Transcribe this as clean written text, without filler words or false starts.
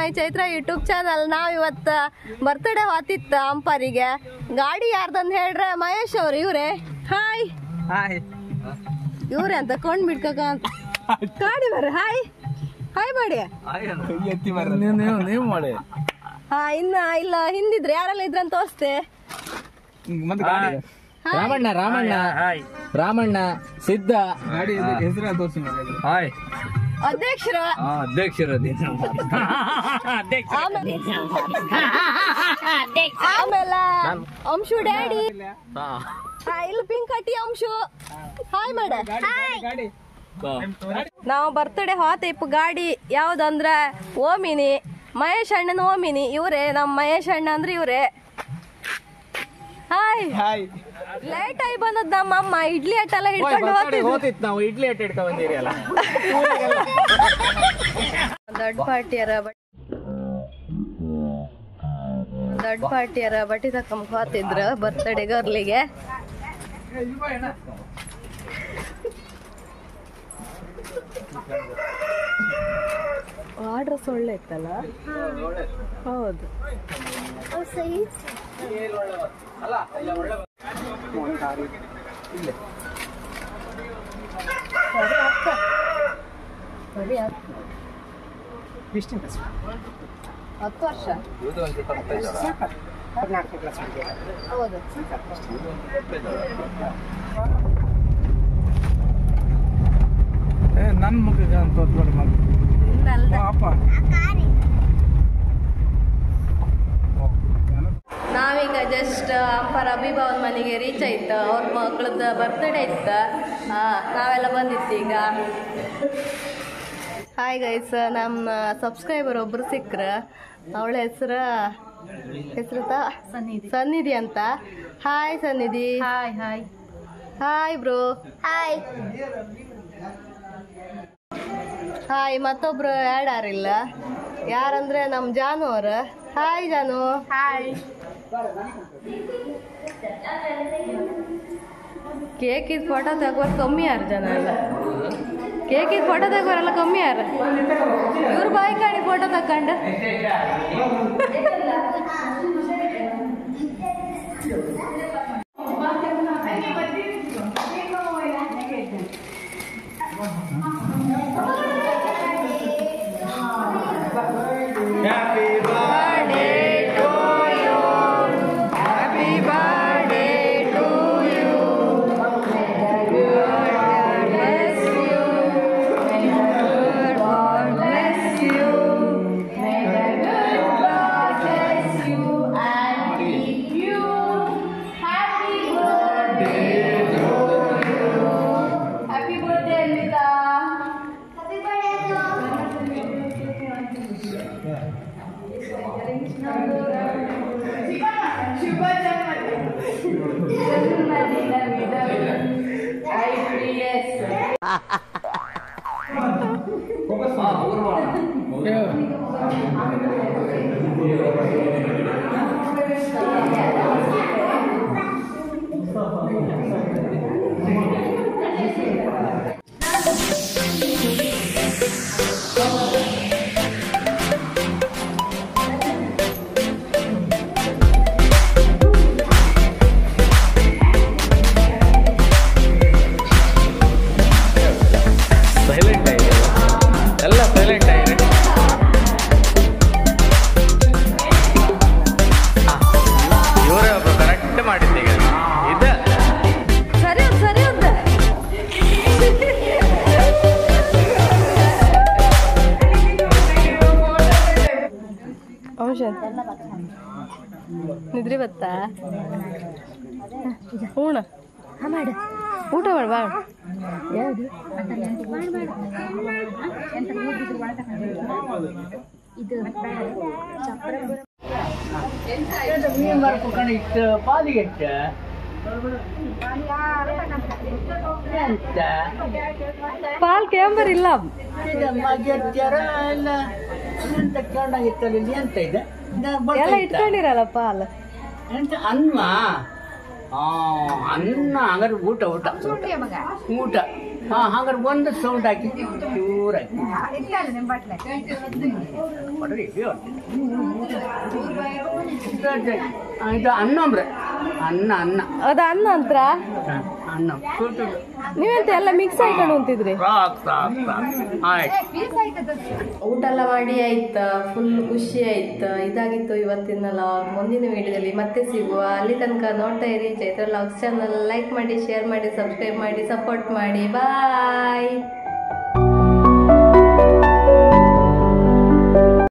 ಮೈ Chaitra YouTube channel. ನಾವ್ ಇವತ್ತ birthday ಹೊತ್ತಿತ್ತ ಅಂಪರಿಗೆ. ಗಾಡಿ ಯಾರ್ದಂತ ಹೇಳ್ರೆ ಮಹೇಶ್ ಅವ್ರು. ಇವ್ರೆ ಹಾಯ್ ಹಾಯ್ ಇವ್ರೆ ಅಂತ ಕೊಂಡ್ ಬಿಡ್ಕ ಗಾಡಿ ಬರ್ರಿ. ಹಾಯ್ ಹಾಯ್ ಮಾಡಿ ನೀವು ಮಾಡಿ. ಹಾ ಇನ್ನ ಇಲ್ಲ ಹಿಂದಿದ್ರೆ ಯಾರೆಲ್ಲ ಇದ್ರಂತ ತೋರಿಸ್ತೆ. ರಾಮಣ್ಣ ರಾಮಣ್ಣ ರಾಮಣ್ಣ ಸಿದ್ಧ ಗಾಡಿ ಹೆಸರು ತೋರಿಸಿ. ಹಾಯ್ ಅಧ್ಯಕ್ಷರ ಅಧ್ಯಕ್ಷರ ಆಮೇಲೆ ಅಂಶು ಡ್ಯಾಡಿ. ಇಲ್ಲಿ ಪಿಂಕ್ ಕಟ್ಟಿ ಅಂಶು ಹಾಯ್ ಮಾಡ. ನಾವು ಬರ್ತಡೇ ಹೋತ ಇಪ್ಪ ಗಾಡಿ ಯಾವ್ದಂದ್ರ ಓಮಿನಿ. ಮಹೇಶ್ ಅಣ್ಣನ ಓಮಿನಿ ಇವ್ರೆ. ನಮ್ಮ ಮಹೇಶ್ ಅಣ್ಣ ಅಂದ್ರೆ ಇವ್ರೆ. ಹಾಯ್ ಹಾಯ್ ಲೇಟ್ ಆಗಿ ಬಂದದ್ ನಮ್ಮ ಅಮ್ಮ ಇಡ್ಲಿ ಅಟ್ಟೆಲ್ಲ ಹಿಡ್ಕೊಂಡು ಹೋಗ್ತಿತ್ತು. ನಾವು ಇಡ್ಲಿ ಅಟ್ಟ ಹಿಡ್ಕೊಂಡ್ ಬಂದಿರಿ ಅಲ್ಲ. ದೊಡ್ಡ ಪಾರ್ಟಿಯರ ಬಟ್ಟಿ ತಕೊಂಡ್ ಹೋತಿದ್ರು ಬರ್ತಡೇ ಗರ್ಲಿಗೆ. ಆರ್ಡ್ರಸ್ ಒಳ್ಳೆ ಇತ್ತಲ್ಲ. ಹೌದು ಸರಿ 10 ವರ್ಷ ಹೌದು. ನನ್ನ ಮುಖಕ್ಕೆ ನಾವೀಗ ಜಸ್ಟ್ ಅಂಪರ ಅಭಿಭವನ್ ಮನೆಗೆ ರೀಚ್ ಆಯ್ತು. ಅವ್ರ ಮಗಳದ ಬರ್ತ್ಡೇ ಇತ್ತು. ನಾವೆಲ್ಲ ಬಂದಿತ್ತು ಈಗ. ಹಾಯ್ ಗೈಸ್, ನಮ್ಮ ಸಬ್ಸ್ಕ್ರೈಬರ್ ಒಬ್ರು ಸಿಕ್ಕ್ರ. ಅವಳ ಹೆಸರು ಸನ್ನಿಧಿ ಅಂತ. ಹಾಯ್ ಸನ್ನಿಧಿ. Hi hi hi bro. Hi hi ಮತ್ತೊಬ್ರು ಆ್ಯಡ್ ಆರಿಲ್ಲ. ಯಾರಂದ್ರೆ ನಮ್ಮ ಜಾನು ಅವ್ರ. ಹಾಯ್ ಜಾನು. ಹಾಯ್ ಕೇಕಿದ್ ಫೋಟೋ ತೆಗೋರು ಕಮ್ಮಿ ಯಾರು ಜನ ಎಲ್ಲ. ಕೇಕಿದ್ ಫೋಟೋ ತೆಗೋರೆಲ್ಲ ಕಮ್ಮಿ ಯಾರು. ಇವ್ರ ಬಾಯಿ ಕಾಣಿ ಫೋಟೋ ತಕೊಂಡು. ನಿದ್ರಿ ಬತ್ತಾ ಹೂಣ ಮಾಡು ಊಟ ಮಾಡು ಬಾ. ಯಾವುದು ಪಾಲ್ ಕ್ಯಾಂಬರ್ ಇಲ್ಲ ಎಲ್ಲ ಇಟ್ಕೊಂಡಿರಲ್ಲ ಪಾಲ್. ಅನ್ನ ಅನ್ನ ಹಂಗಾರೆ ಊಟ ಊಟ ಊಟ ಹಾಗಾದ್ರೆ ಒಂದು ಸೌಂಡ್ ಹಾಕಿ ಚೂರ್ ಹಾಕಿ ಕೊಡ್ರಿ, ಇದು ಅನ್ನಂಬ್ರೆ ಅನ್ನ ಅನ್ನ ಅದ ಅನ್ನ ಅಂತ್ರ ಅನ್ನ ನೀವೆಂತ ಎಲ್ಲ ಮಿಕ್ಸ್ ಆಯ್ಕೊಂಡು ಅಂತಿದ್ರಿ. ಊಟ ಎಲ್ಲ ಮಾಡಿ ಆಯ್ತಾ, ಫುಲ್ ಖುಷಿ ಆಯ್ತಾ. ಇದಾಗಿತ್ತು ಇವತ್ತಿನ ಲಾಗ್. ಮುಂದಿನ ವಿಡಿಯೋದಲ್ಲಿ ಮತ್ತೆ ಸಿಗುವ. ಅಲ್ಲಿ ತನಕ ನೋಡ್ತಾ ಇರಿ ಚೈತ್ರ ಲಾಗ್ಸ್ ಚಾನಲ್. ಲೈಕ್ ಮಾಡಿ, ಶೇರ್ ಮಾಡಿ, ಸಬ್ಸ್ಕ್ರೈಬ್ ಮಾಡಿ, ಸಪೋರ್ಟ್ ಮಾಡಿ. ಬಾಯ್.